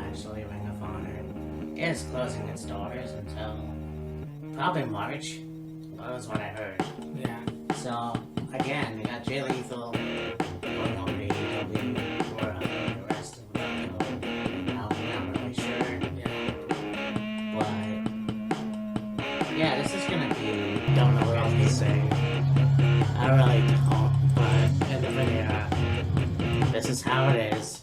actually, Ring of Honor is closing its doors until probably March. That was what I heard. Yeah. So, again, we got Jay Lethal going over to AEW for the rest of the album. I'm not really sure. Yeah. But, yeah, this is gonna be, don't know what else to say. I really don't, but in the video, this is how it is.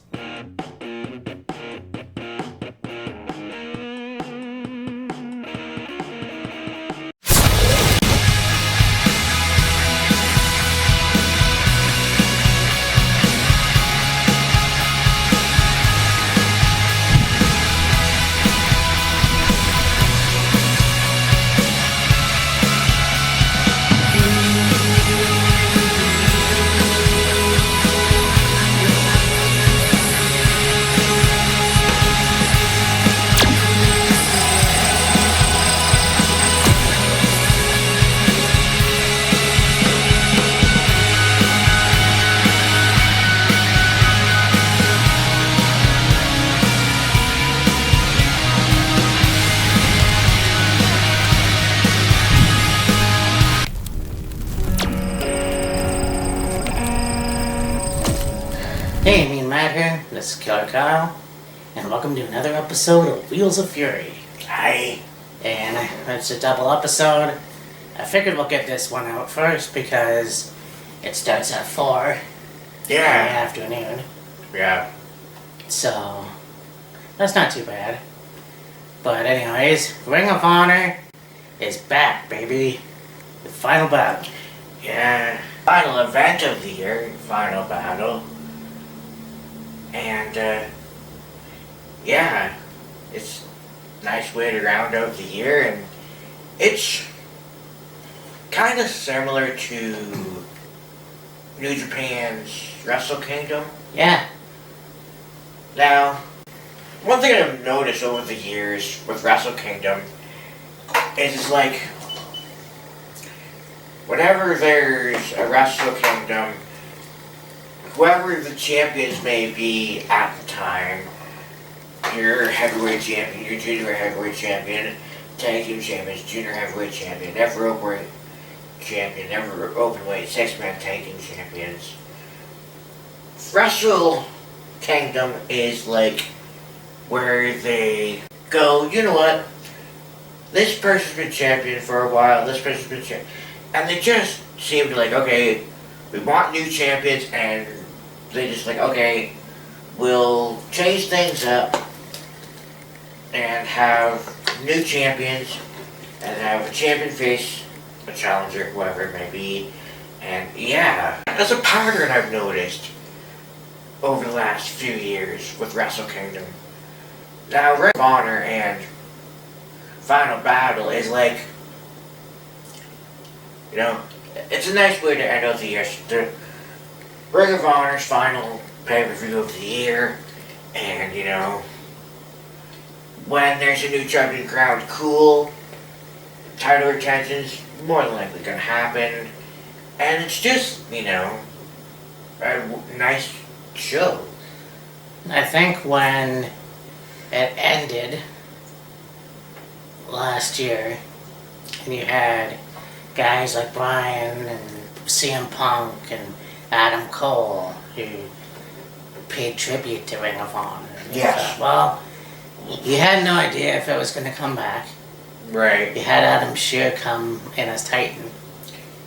Hey, me and Matt here, this is Killer Kyle, and welcome to another episode of Wheels of Fury. Hi. And it's a double episode. I figured we'll get this one out first because it starts at 4 in the afternoon. Yeah. So, that's not too bad. But anyways, Ring of Honor is back, baby. The final battle. Yeah. Final event of the year. Final battle. And, yeah. It's a nice way to round out the year, and it's kind of similar to New Japan's Wrestle Kingdom. Yeah. Now, one thing I've noticed over the years with Wrestle Kingdom is it's like, whenever there's a Wrestle Kingdom, whoever the champions may be at the time, your heavyweight champion, your junior heavyweight champion, tag team champions, junior heavyweight champion, never openweight champion, never openweight six-man tag team champions. Wrestle Kingdom is like where they go, you know what, this person's been champion for a while, this person's been champion, and they just seem to like, okay, we want new champions, and they just like, okay, we'll change things up and have new champions and have a champion face a challenger, whoever it may be. And yeah, that's a pattern I've noticed over the last few years with Wrestle Kingdom. Now, Ring of Honor and Final Battle is like, you know, it's a nice way to end out the year. The Ring of Honor's final pay-per-view of the year, and you know, when there's a new champion crowned, cool. Title retention's more than likely gonna happen, and it's just, you know, a nice show. I think when it ended last year, and you had guys like Bryan and CM Punk and Adam Cole who paid tribute to Ring of Honor. Yes. Well, you had no idea if it was going to come back. Right. You had Adam Shear come in as Titan.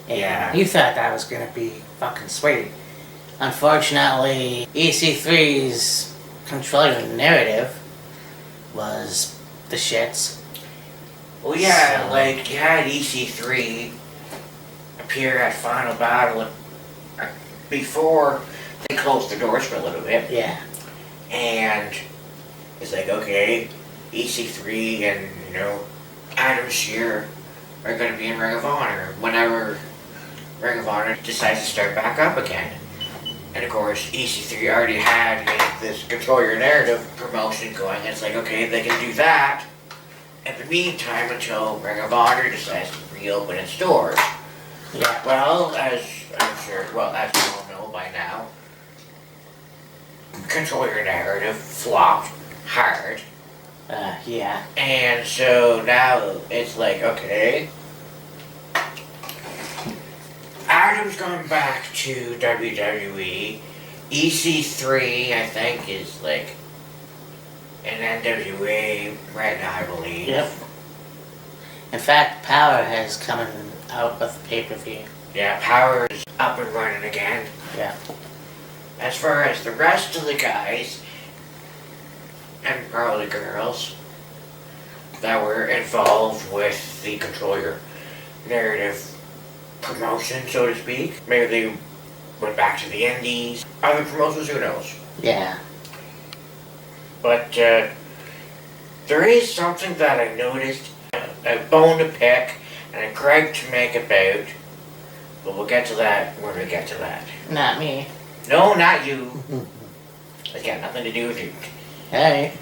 And Yeah. you thought that was going to be fucking sweet. Unfortunately, EC3's controlling the narrative was the shits. Well, yeah, So- like, you had EC3 appear at Final Battle before they closed the doors for a little bit. Yeah. And it's like, okay, EC3 and, you know, Adam Shear are going to be in Ring of Honor whenever Ring of Honor decides to start back up again. And of course, EC3 already had this Control Your Narrative promotion going, and it's like, okay, they can do that in the meantime until Ring of Honor decides to reopen its doors. Yeah. Well, as I'm sure, as you all know by now, Control Your Narrative flopped. hard. Yeah. And so now it's like, okay, Adam's gone back to WWE. EC3, I think, is like an NWA right now, I believe. Yep. In fact, Power has come out with the pay-per-view. Yeah, Power is up and running again. Yeah. As far as the rest of the guys, and probably girls, that were involved with the Control Your Narrative promotion, so to speak. Maybe they went back to the indies. Other promotions, who knows? Yeah. But there is something that I noticed, a bone to pick, and a gripe to make about, but we'll get to that when we get to that. Not me. No, not you. It's got nothing to do with you. Alright.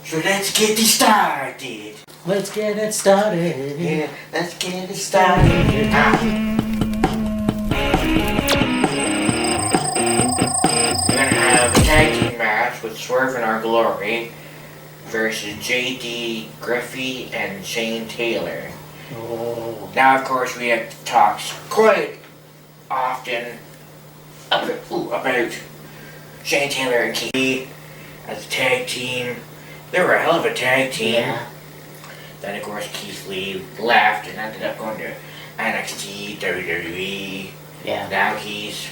So let's get this started. Let's get it started. Yeah, let's get it started. We're gonna have a tag team match with Swerve in Our Glory versus JD Griffey and Shane Taylor. Oh. Now, of course, we have talks quite often about Shane Taylor and Keith as a tag team. They were a hell of a tag team. Yeah. Then, of course, Keith Lee left and ended up going to NXT, WWE. Yeah. Now he's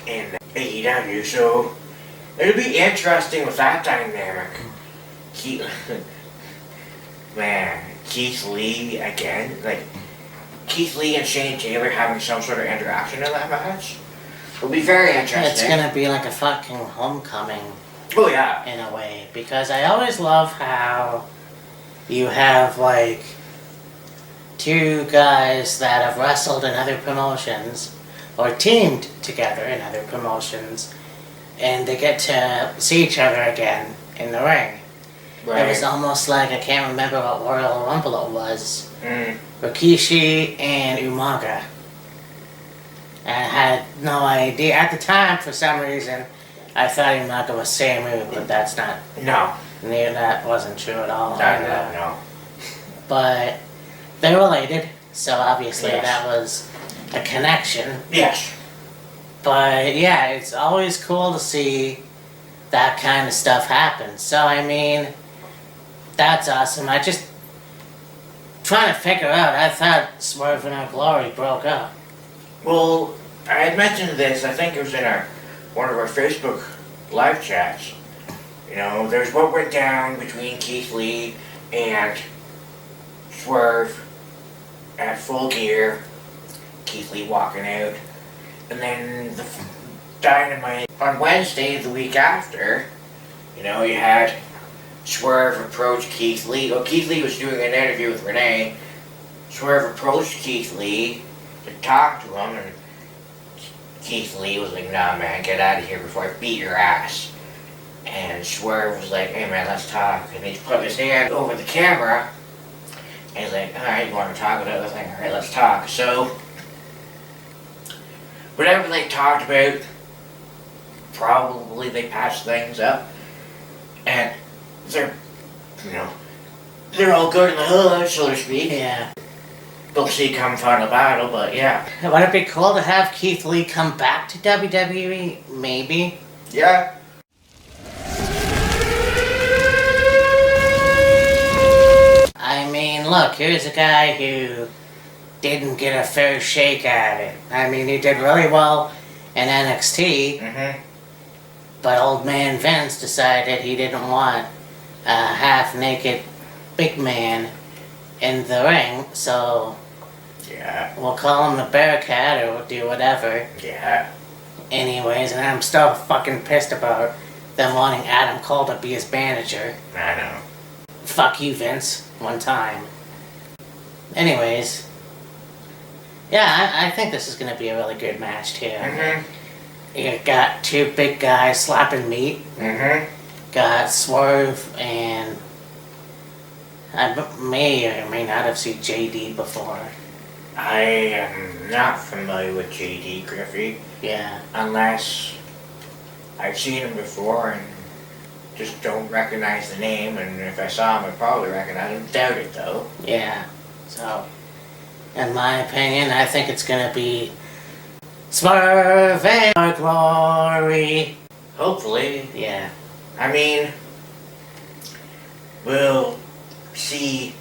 in AEW, so it'll be interesting with that dynamic. Keith Lee again, like Keith Lee and Shane Taylor having some sort of interaction in that match. It'll be very interesting. It's gonna be like a fucking homecoming. Oh yeah. In a way, because I always love how you have like two guys that have wrestled in other promotions or teamed together in other promotions, and they get to see each other again in the ring. Right. It was almost like, I can't remember what Royal Rumble it was. Mm. Rikishi and Umaga. And I had no idea. At the time, for some reason, I thought Umaga was Samu, but that's not. No. That wasn't true at all. No. But they're related, so obviously Yes. that was a connection. Yes. But yeah, it's always cool to see that kind of stuff happen. So I mean, that's awesome. I just trying to figure out. I thought Swerve and Our Glory broke up. Well, I had mentioned this. I think it was in one of our Facebook live chats. You know, there's what went down between Keith Lee and Swerve at Full Gear. Keith Lee walking out, and then the Dynamite on Wednesday, the week after. You know, you had Swerve approach Keith Lee. Well, Keith Lee was doing an interview with Renee. Swerve approached Keith Lee to talk to him, and Keith Lee was like, "Nah, man, get out of here before I beat your ass." And Swerve was like, "Hey, man, let's talk." And he put his hand over the camera, and he's like, "Alright, you want to talk about the thing? Alright, let's talk." So, whatever they talked about, probably they patched things up. And they're all good in the hood, so to speak. Yeah. We'll see come final battle, but yeah. Would it be cool to have Keith Lee come back to WWE? Maybe. Yeah. I mean, look, here's a guy who didn't get a fair shake at it. I mean, he did really well in NXT, Mm-hmm. but old man Vince decided he didn't want a half-naked big man in the ring, so Yeah. we'll call him the Bearcat or we'll do whatever. Yeah. Anyways, and I'm still fucking pissed about them wanting Adam Cole to be his manager. I know. Fuck you, Vince. One time. Anyways. Yeah, I think this is gonna be a really good match too. Mm-hmm. You got two big guys slapping meat. Mm-hmm. Got Swerve and I may or may not have seen JD before. I am not familiar with JD Griffey, Yeah. unless I've seen him before and just don't recognize the name, and if I saw him, I'd probably recognize him. Doubt it, though. Yeah. So, in my opinion, I think it's gonna be Swerve and Glory. Hopefully. Yeah. I mean, we'll see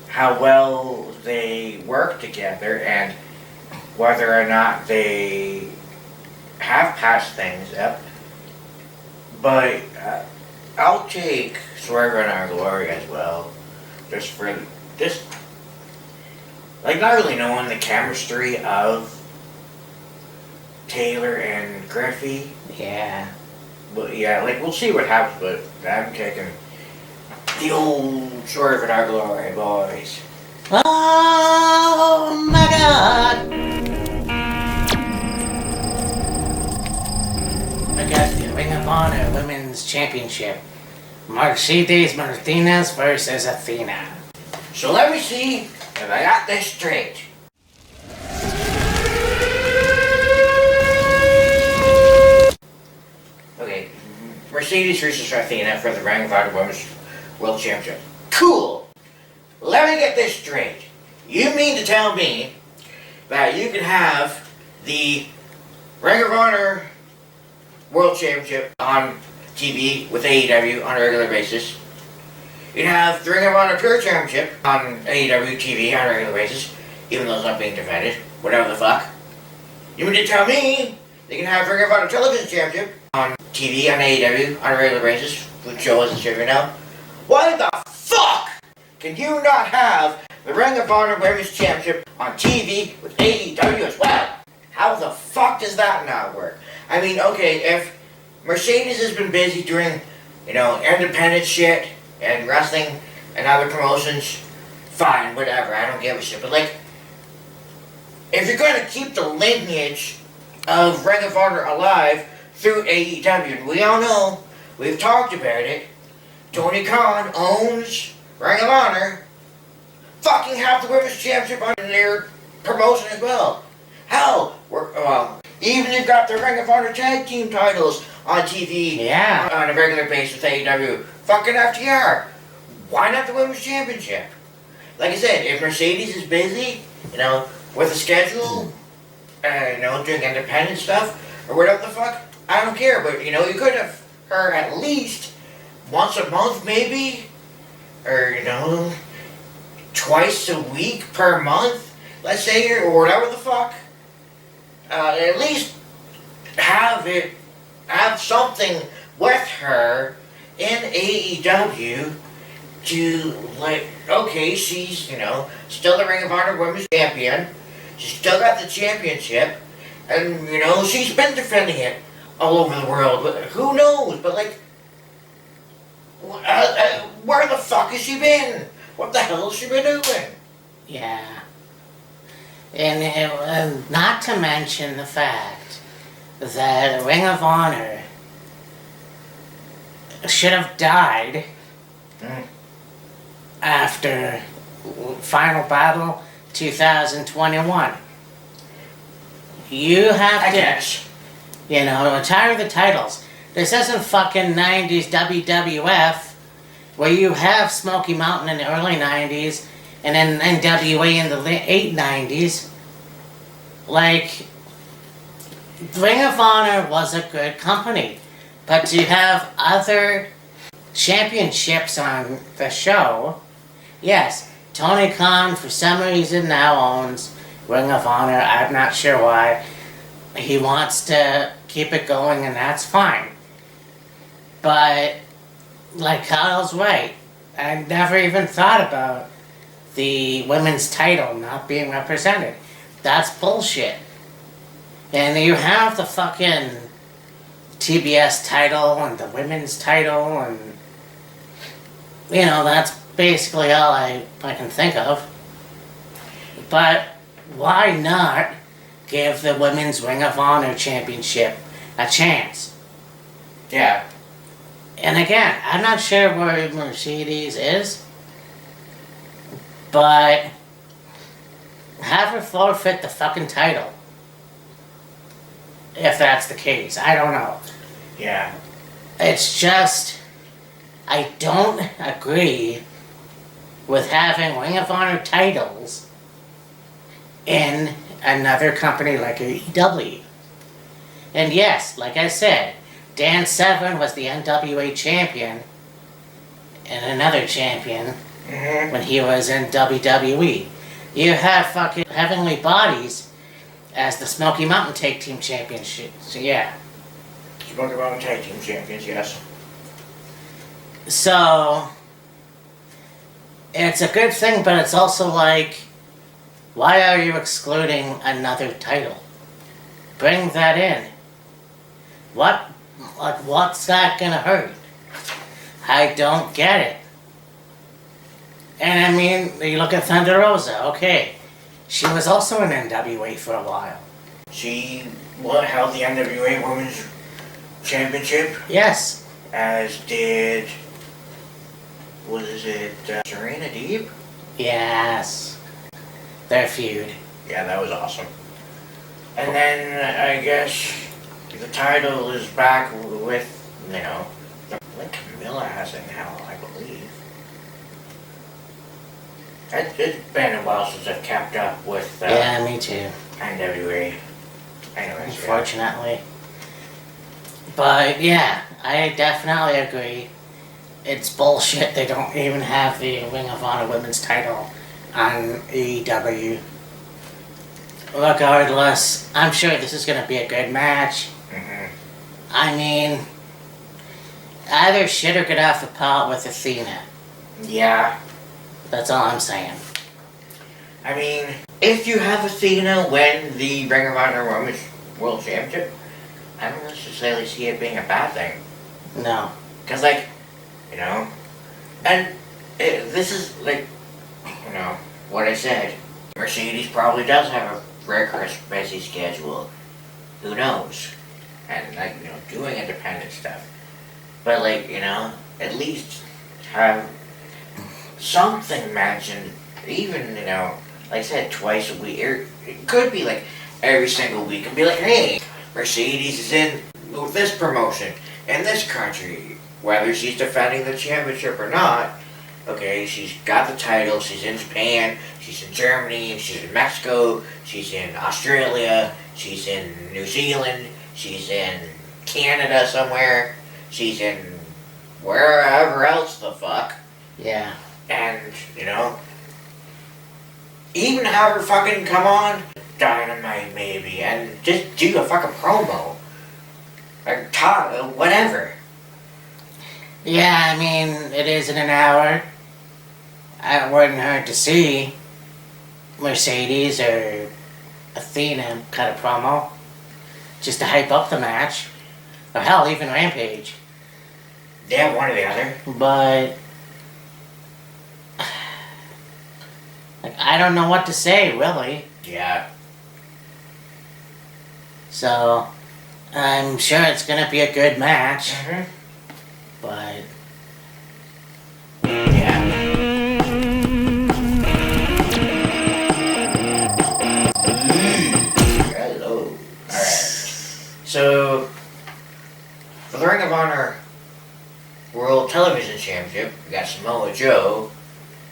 how well they work together and whether or not they have patched things up. But I'll take Swerve and Our Glory as well. Just for just like not really knowing the chemistry of Taylor and Griffey. Yeah. But yeah, like we'll see what happens, but I'm taking the old Swerve and Our Glory, boys. Oh my God! I got the Ring of Honor Women's Championship. Mercedes Martinez versus Athena. So let me see if I got this straight. Okay, Mercedes versus Athena for the Ring of Honor Women's World Championship. Cool! Let me get this straight. You mean to tell me that you can have the Ring of Honor World Championship on TV with AEW on a regular basis? You can have the Ring of Honor Pure Championship on AEW TV on a regular basis, even though it's not being defended, whatever the fuck. You mean to tell me they can have Ring of Honor Television Championship on TV on AEW on a regular basis, with Joe as the champion now? Why the fuck can you not have the Ring of Honor Women's Championship on TV with AEW as well? How the fuck does that not work? I mean, okay, if Mercedes has been busy doing, independent shit and wrestling and other promotions, fine, whatever, I don't give a shit. But like, if you're going to keep the lineage of Ring of Honor alive through AEW, and we all know, we've talked about it, Tony Khan owns Ring of Honor, fucking have the Women's Championship on their promotion as well. Hell, even you've got the Ring of Honor Tag Team titles on TV on a regular basis with AEW. Fucking FTR. Why not the Women's Championship? Like I said, if Mercedes is busy, with a schedule, doing independent stuff, or whatever the fuck, I don't care. But, you could have her at least once a month maybe, or, twice a week per month, let's say, or whatever the fuck. At least have something with her in AEW to, like, okay, she's, still the Ring of Honor Women's Champion. She's still got the championship. And, she's been defending it all over the world. But who knows? But, like, where the fuck has she been? What the hell has she been doing? Yeah. And not to mention the fact that Ring of Honor should have died after Final Battle 2021. You have to, retire the titles. This isn't fucking 90s WWF where you have Smoky Mountain in the early 90s and then NWA in the late 90s. Like, Ring of Honor was a good company, but to have other championships on the show, yes, Tony Khan for some reason now owns Ring of Honor. I'm not sure why. He wants to keep it going, and that's fine. But, like Kyle's right, I never even thought about the women's title not being represented. That's bullshit. And you have the fucking TBS title and the women's title, and that's basically all I can think of. But why not give the Women's Ring of Honor Championship a chance? Yeah. And again, I'm not sure where Mercedes is, but have her forfeit the fucking title. If that's the case. I don't know. Yeah. It's just, I don't agree with having Ring of Honor titles in another company like AEW. And yes, like I said, Dan Severn was the NWA champion and another champion when he was in WWE. You have fucking Heavenly Bodies as the Smoky Mountain Tag Team Championship. So yeah. Smoky Mountain Tag Team Champions, yes. So it's a good thing, but it's also like, why are you excluding another title? Bring that in. What's that gonna hurt? I don't get it. And I mean, you look at Thunder Rosa, okay. She was also in NWA for a while. She held the NWA Women's Championship, Yes. as did, Serena Deeb? Yes. Their feud. Yeah, that was awesome. And then, I guess, the title is back with, I think Camilla has it now, I believe. It's been a while since I've kept up with Yeah, me too. NWA. Anyways, Unfortunately. But yeah, I definitely agree. It's bullshit they don't even have the Ring of Honor Women's title on AEW. Regardless, I'm sure this is going to be a good match. I mean, either shit or get off the pot with Athena. Yeah. That's all I'm saying. I mean, if you have Athena win the Ring of Honor Women's World Championship, I don't necessarily see it being a bad thing. No. Because, and this is, what I said. Mercedes probably does have a rigorous, busy schedule. Who knows? And, doing independent stuff. But, at least have something mentioned, even, like I said, twice a week. It could be, every single week. And be like, hey, Mercedes is in this promotion, in this country. Whether she's defending the championship or not, okay, she's got the title, she's in Japan, she's in Germany, she's in Mexico, she's in Australia, she's in New Zealand, she's in Canada somewhere, she's in wherever else the fuck. Yeah. And, even have her fucking come on Dynamite maybe, and just do a fucking promo. Or talk, whatever. Yeah, I mean, it is in an hour. It wouldn't hurt to see Mercedes or Athena cut a promo just to hype up the match. Or hell, even Rampage. Yeah, one or the other. But I don't know what to say, really. Yeah. So I'm sure it's gonna be a good match. But yeah. Hello. Alright. So, for the Ring of Honor World Television Championship, we got Samoa Joe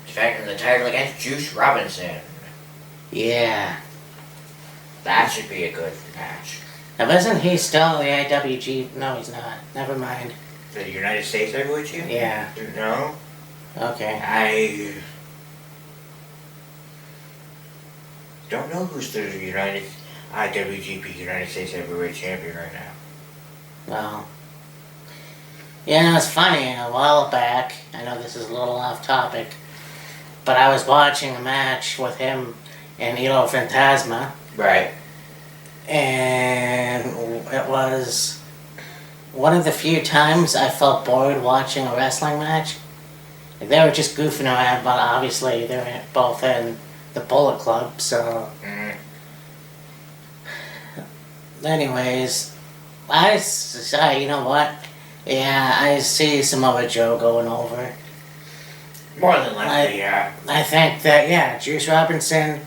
defending the title against Juice Robinson. yeah. That should be a good match. Now, isn't he still the IWG? No, he's not. Never mind. The United States Heavyweight Champion? Yeah. No. Okay. I don't know who's the IWGP United States Heavyweight Champion right now. Well, it's funny. A while back, I know this is a little off topic, but I was watching a match with him and Elo Fantasma. Right. And it was one of the few times I felt bored watching a wrestling match. They were just goofing around, but obviously they're both in the Bullet Club, so... Anyways, I say, you know what? Yeah, I see Samoa Joe going over. More than likely, yeah. I think that, Juice Robinson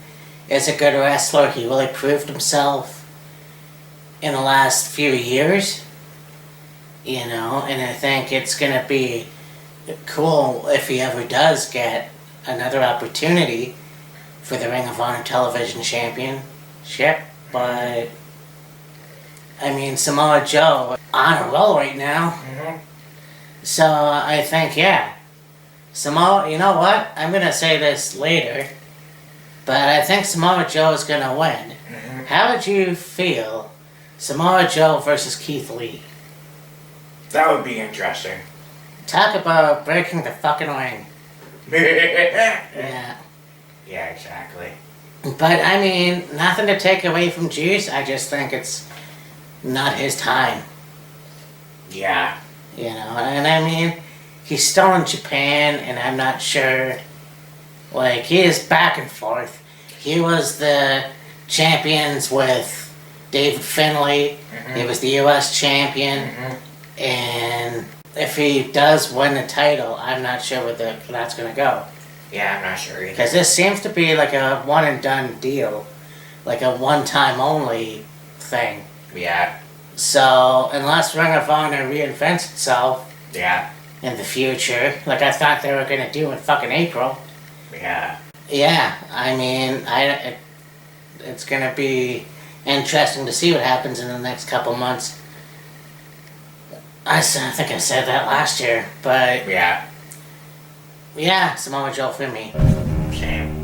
is a good wrestler. He really proved himself in the last few years, and I think it's going to be cool if he ever does get another opportunity for the Ring of Honor Television Championship, but I mean, Samoa Joe on a roll right now. Mm-hmm. So I think, yeah, Samoa, you know what? I'm going to say this later, but I think Samoa Joe is going to win. Mm-hmm. How would you feel, Samoa Joe versus Keith Lee? That would be interesting. Talk about breaking the fucking ring. Yeah. Yeah, exactly. But I mean, nothing to take away from Juice. I just think it's not his time. Yeah. You know, and I mean, he's still in Japan, and I'm not sure. Like, he is back and forth. He was the champions with David Finlay. Mm-hmm. He was the U.S. champion. Mm-hmm. And if he does win the title, I'm not sure where that's going to go. Yeah, I'm not sure either. Because this seems to be like a one and done deal. Like a one time only thing. Yeah. So, unless Ring of Honor reinvents itself Yeah. in the future, like I thought they were going to do in fucking April. Yeah. Yeah, I mean, it's going to be interesting to see what happens in the next couple months. I think I said that last year, but Yeah. yeah, Samoa Joe for me. Same.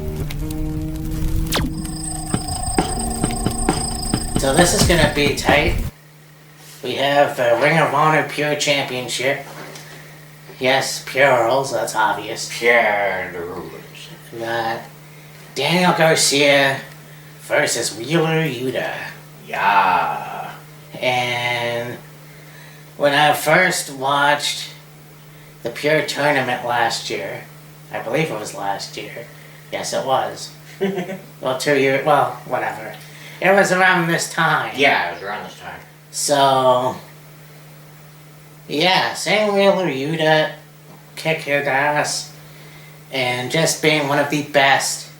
So this is going to be tight. We have the Ring of Honor Pure Championship. Yes, pure rules, that's obvious. Pure rules. We got Daniel Garcia versus Wheeler Yuta. Yeah. And when I first watched the Pure Tournament last year, I believe it was last year. Yes, it was. Well, 2 years, well, whatever. It was around this time. Yeah, it was around this time. So, yeah, seeing Wheeler Yuta kick his ass and just being one of the best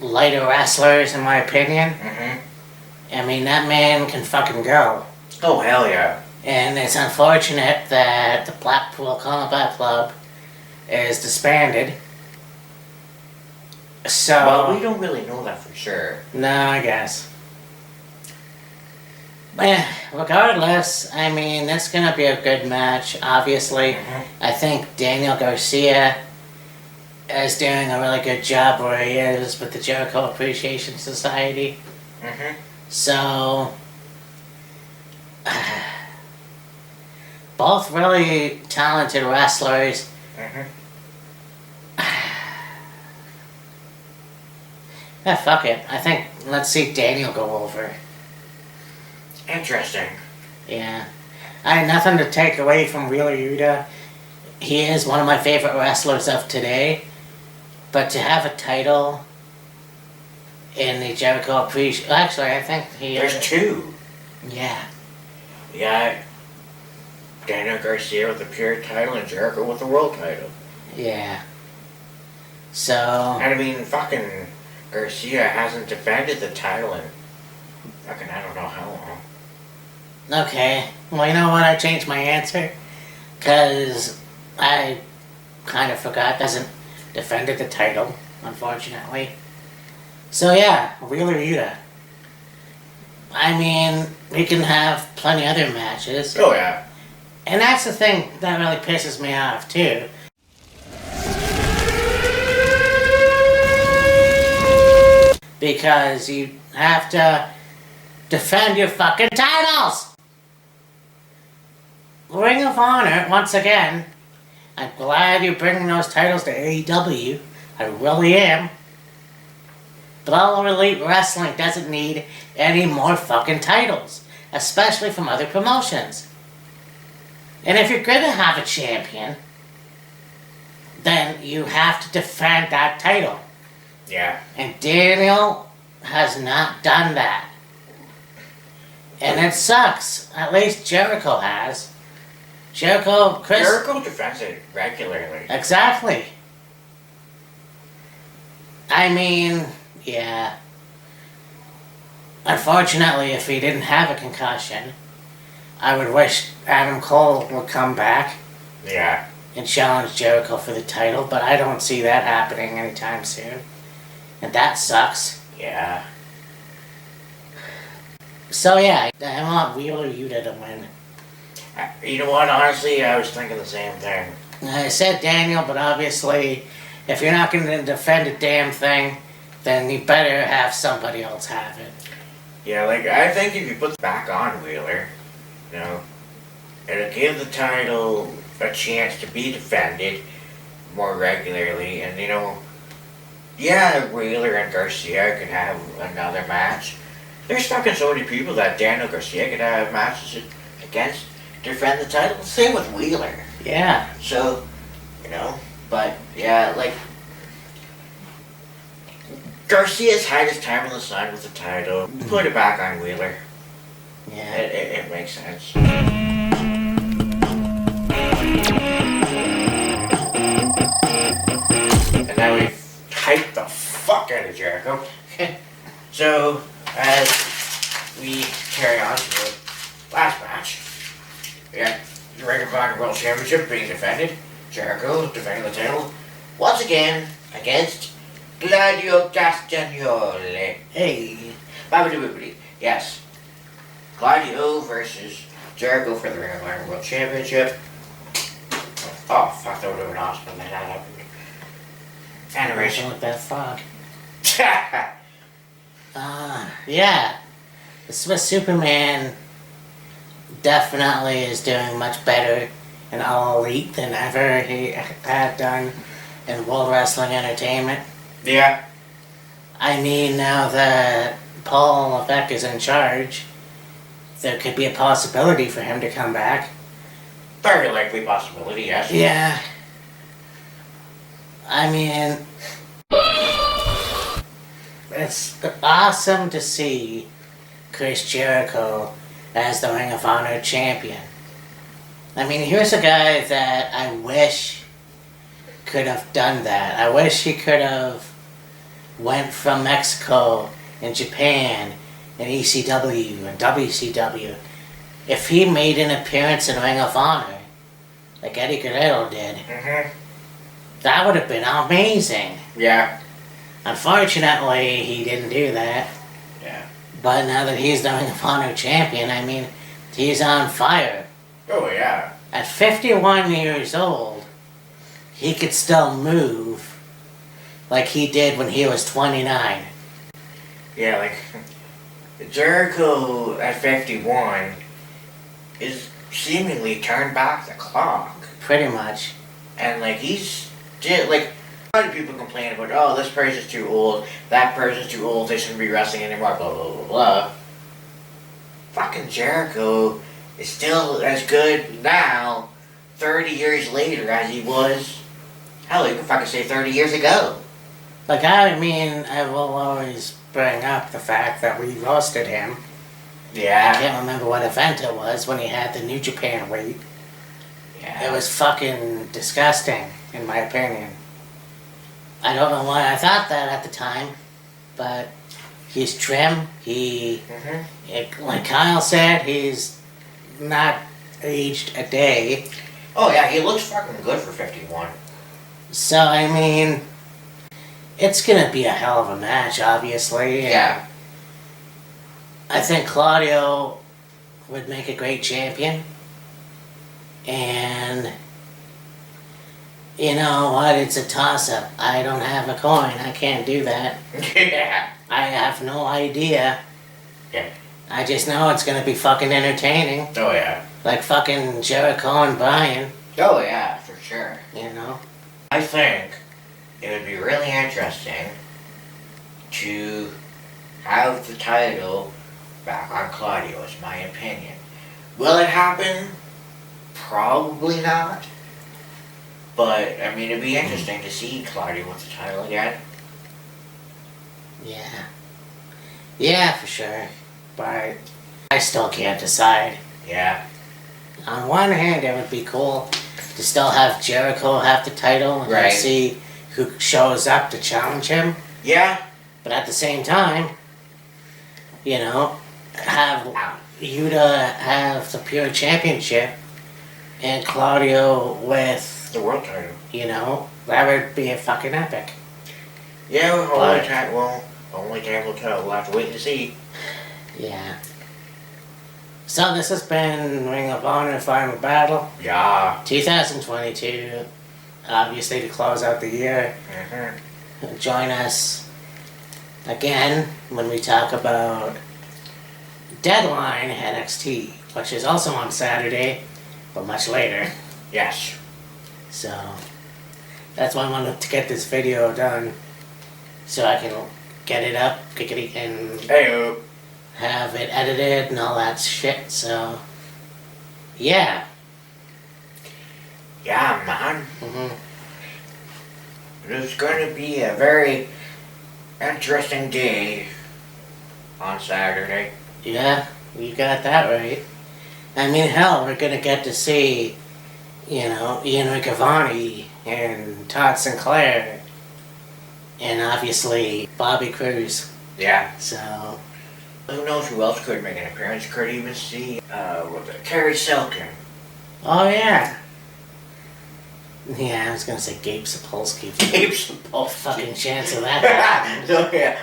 lighter wrestlers, in my opinion. Mm-hmm. I mean, that man can fucking go. Oh, hell yeah. And it's unfortunate that the Blackpool Combat Club is disbanded. So, Well, we don't really know that for sure. no, I guess. But yeah, regardless, I mean, it's gonna be a good match, obviously. Mm-hmm. I think Daniel Garcia is doing a really good job where he is with the Jericho Appreciation Society. Mm-hmm. So, both really talented wrestlers. Mm-hmm. Yeah, fuck it. I think let's see Daniel go over. Interesting. Yeah. I had nothing to take away from Wheeler Yuta. He is one of my favorite wrestlers of today. But to have a title in the Jericho Appreciation... Actually, I think he There's is. two. Yeah. Yeah. Daniel Garcia with the Pure title and Jericho with the World title. Yeah. So... And I mean, fucking Garcia hasn't defended the title in fucking I don't know how long. Okay. Well, you know what? I changed my answer. Because I kind of forgot. Doesn't defended the title, unfortunately. So yeah, Wheeler Yuta. I mean, we can have plenty other matches. Oh yeah. And that's the thing that really pisses me off, too. Because you have to defend your fucking titles! Ring of Honor, once again, I'm glad you're bringing those titles to AEW. I really am. But All Elite Wrestling doesn't need any more fucking titles. Especially from other promotions. And if you're going to have a champion, then you have to defend that title. Yeah. And Daniel has not done that. And it sucks. At least Jericho has. Jericho defends it regularly. Exactly. I mean, yeah. Unfortunately, if he didn't have a concussion, I would wish Adam Cole would come back. Yeah. and challenge Jericho for the title, but I don't see that happening anytime soon. And that sucks. Yeah. So yeah, I want Wheeler Yuta to win. You know what? Honestly, I was thinking the same thing. I said Daniel, but obviously, if you're not going to defend a damn thing, then you better have somebody else have it. Yeah, like, I think if you put it back on Wheeler, you know, it'll give the title a chance to be defended more regularly, and, you know, yeah, Wheeler and Garcia could have another match. There's fucking so many people that Daniel Garcia could have matches against to defend the title. Same with Wheeler. Yeah. So, you know, but yeah, like, Garcia's had his time in the sun with the title. Put it back on Wheeler. Yeah. It makes sense. And now we've hyped the fuck out of Jericho. So, as we carry on to the last match, we got the Ring of Honor World Championship being defended. Jericho defending the title once again against Claudio Castagnoli. Hey. Babidi. Yes. Claudio versus Jericho for the Ring of Honor World Championship. Oh, fuck, that would have been awesome when that happened. Animation. With that fog. Yeah. The Swiss Superman definitely is doing much better in All Elite than ever he had done in World Wrestling Entertainment. Yeah. I mean, now that Paul Levesque is in charge, there could be a possibility for him to come back. Very likely possibility, yes. Yeah. I mean, it's awesome to see Chris Jericho as the Ring of Honor champion. I mean, here's a guy that I wish could have done that. I wish he could have went from Mexico and Japan and ECW and WCW. If he made an appearance in Ring of Honor, like Eddie Guerrero did, that would have been amazing. Yeah. Unfortunately, he didn't do that. Yeah. But now that he's the Ring of Honor champion, I mean, he's on fire. Oh, yeah. At 51 years old, he could still move like he did when he was 29. Yeah, like, Jericho at 51 is seemingly turned back the clock. Pretty much. And, like, like, a lot of people complain about, oh, this person's too old, that person's too old, they shouldn't be wrestling anymore, blah, blah, blah, blah. Fucking Jericho is still as good now, 30 years later, as he was, hell, you can fucking say 30 years ago. Like, I mean, I will always bring up the fact that we roasted him. Yeah. I can't remember what event it was when he had the New Japan weight. Yeah. It was fucking disgusting, in my opinion. I don't know why I thought that at the time, but he's trim. Like Kyle said, he's not aged a day. Oh yeah, he looks fucking good for 51. So, I mean, it's gonna be a hell of a match, obviously. Yeah. I think Claudio would make a great champion. And you know what? It's a toss-up. I don't have a coin. I can't do that. Yeah. I have no idea. Yeah. I just know it's gonna be fucking entertaining. Oh yeah. Like fucking Jericho and Bryan. Oh yeah, for sure. You know? I think it would be really interesting to have the title back on Claudio, is my opinion. Will it happen? Probably not. But, I mean, it'd be interesting to see Claudio with the title again. Yeah. Yeah, for sure. But I still can't decide. Yeah. On one hand, it would be cool to still have Jericho have the title and Right. see who shows up to challenge him. Yeah. But at the same time, you know, have Yuta have the pure championship and Claudio with The world title. You know, that would be a fucking epic. Yeah, But- only time will tell. We'll have to wait and see. Yeah. So this has been Ring of Honor Final Battle Yeah. 2022. Obviously to close out the year. Mm-hmm. Join us again when we talk about Deadline NXT, which is also on Saturday, but much later. Yes. So that's why I wanted to get this video done, so I can get it up, and Hey. have it edited and all that shit. So yeah. Yeah, man. Mhm. It's going to be a very interesting day on Saturday. Yeah, you got that right. I mean, hell, we're gonna get to see, you know, Ian Riccaboni and Todd Sinclair, and obviously Bobby Cruz. Yeah. So Who knows who else could make an appearance? Could even see, Terry Silkin. oh yeah. Yeah, I was gonna say Gabe Sapolsky. Apes. Oh, fucking chance of that happening. So, yeah.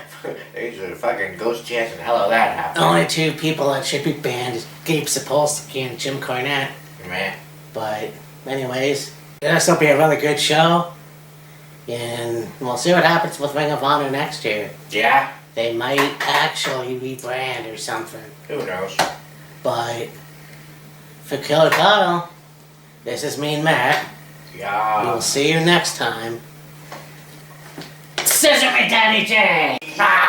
There's a fucking ghost chance in hell of that happening. Only two people that should be banned is Gabe Sapolsky and Jim Cornette. Man. But anyways, this will be a really good show, and we'll see what happens with Ring of Honor next year. Yeah. They might actually rebrand or something. Who knows? But for Killer Kyle, this is me and Matt. Yeah. We'll see you next time. Scissor me, Daddy J! Ah!